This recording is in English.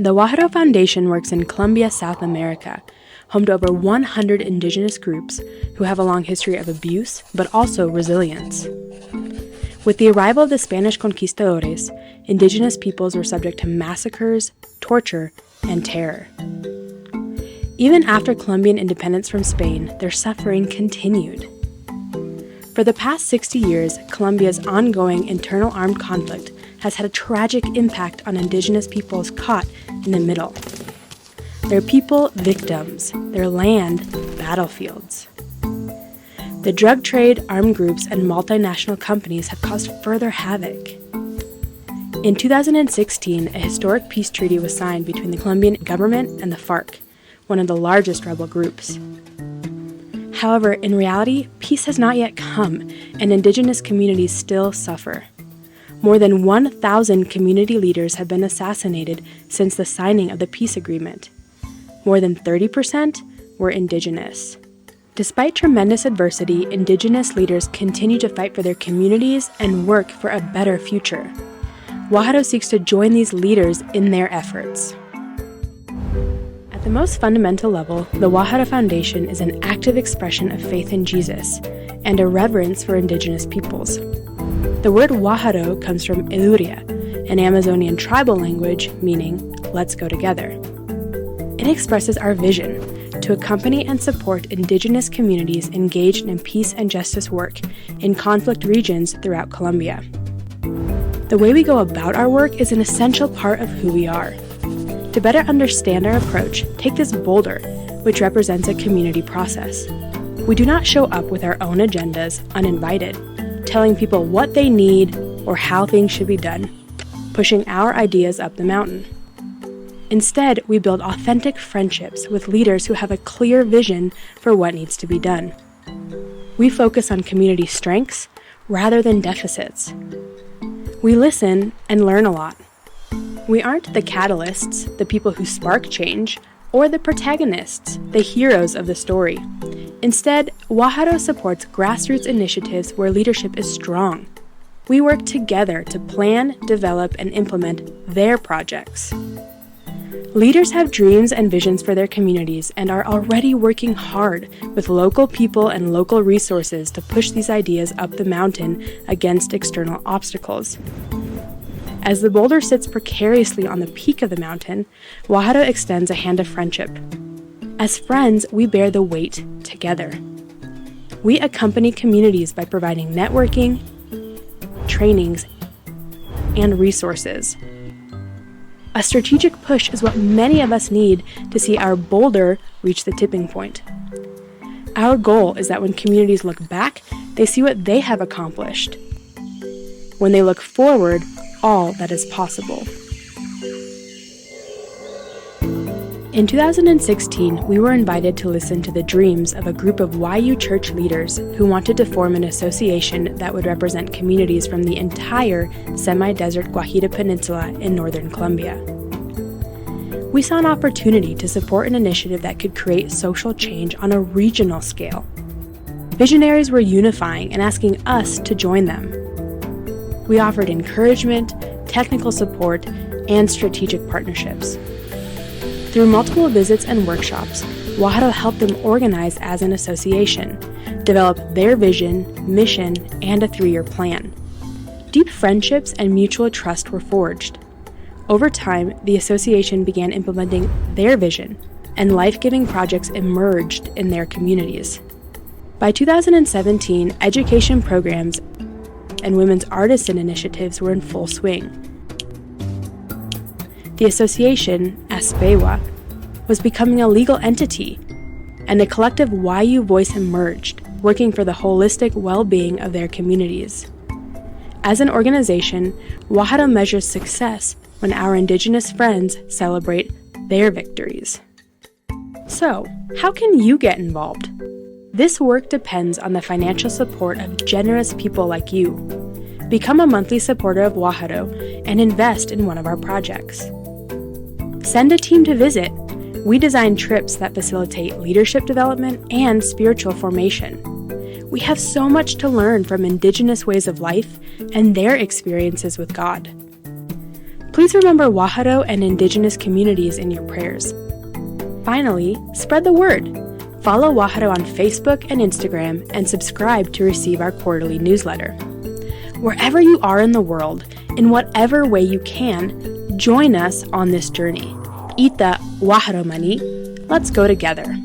The Wájaro Foundation works in Colombia, South America, home to over 100 indigenous groups who have a long history of abuse, but also resilience. With the arrival of the Spanish conquistadores, indigenous peoples were subject to massacres, torture, and terror. Even after Colombian independence from Spain, their suffering continued. For the past 60 years, Colombia's ongoing internal armed conflict has had a tragic impact on indigenous peoples caught in the middle. Their people, victims, their land, battlefields. The drug trade, armed groups, and multinational companies have caused further havoc. In 2016, a historic peace treaty was signed between the Colombian government and the FARC, one of the largest rebel groups. However, in reality, peace has not yet come, and indigenous communities still suffer. More than 1,000 community leaders have been assassinated since the signing of the peace agreement. More than 30% were indigenous. Despite tremendous adversity, indigenous leaders continue to fight for their communities and work for a better future. Wájaro seeks to join these leaders in their efforts. At the most fundamental level, the Wájaro Foundation is an active expression of faith in Jesus and a reverence for indigenous peoples. The word Wájaro comes from Eluria, an Amazonian tribal language meaning, let's go together. It expresses our vision to accompany and support indigenous communities engaged in peace and justice work in conflict regions throughout Colombia. The way we go about our work is an essential part of who we are. To better understand our approach, take this boulder, which represents a community process. We do not show up with our own agendas uninvited, telling people what they need or how things should be done, pushing our ideas up the mountain. Instead, we build authentic friendships with leaders who have a clear vision for what needs to be done. We focus on community strengths rather than deficits. We listen and learn a lot. We aren't the catalysts, the people who spark change, or the protagonists, the heroes of the story. Instead, Wájaro supports grassroots initiatives where leadership is strong. We work together to plan, develop, and implement their projects. Leaders have dreams and visions for their communities and are already working hard with local people and local resources to push these ideas up the mountain against external obstacles. As the boulder sits precariously on the peak of the mountain, Wájaro extends a hand of friendship. As friends, we bear the weight together. We accompany communities by providing networking, trainings, and resources. A strategic push is what many of us need to see our boulder reach the tipping point. Our goal is that when communities look back, they see what they have accomplished. When they look forward, all that is possible. In 2016, we were invited to listen to the dreams of a group of YU church leaders who wanted to form an association that would represent communities from the entire semi-desert Guajira Peninsula in northern Colombia. We saw an opportunity to support an initiative that could create social change on a regional scale. Visionaries were unifying and asking us to join them. We offered encouragement, technical support, and strategic partnerships. Through multiple visits and workshops, Wájaro helped them organize as an association, develop their vision, mission, and a 3-year plan. Deep friendships and mutual trust were forged. Over time, the association began implementing their vision, and life-giving projects emerged in their communities. By 2017, education programs and women's artisan initiatives were in full swing. The association, Aspewa, was becoming a legal entity, and a collective YU voice emerged, working for the holistic well-being of their communities. As an organization, Wájaro measures success when our indigenous friends celebrate their victories. So, how can you get involved? This work depends on the financial support of generous people like you. Become a monthly supporter of Wájaro and invest in one of our projects. Send a team to visit. We design trips that facilitate leadership development and spiritual formation. We have so much to learn from indigenous ways of life and their experiences with God. Please remember Wájaro and indigenous communities in your prayers. Finally, spread the word. Follow Wájaro on Facebook and Instagram and subscribe to receive our quarterly newsletter. Wherever you are in the world, in whatever way you can, join us on this journey. Ita Wájaro mani. Let's go together.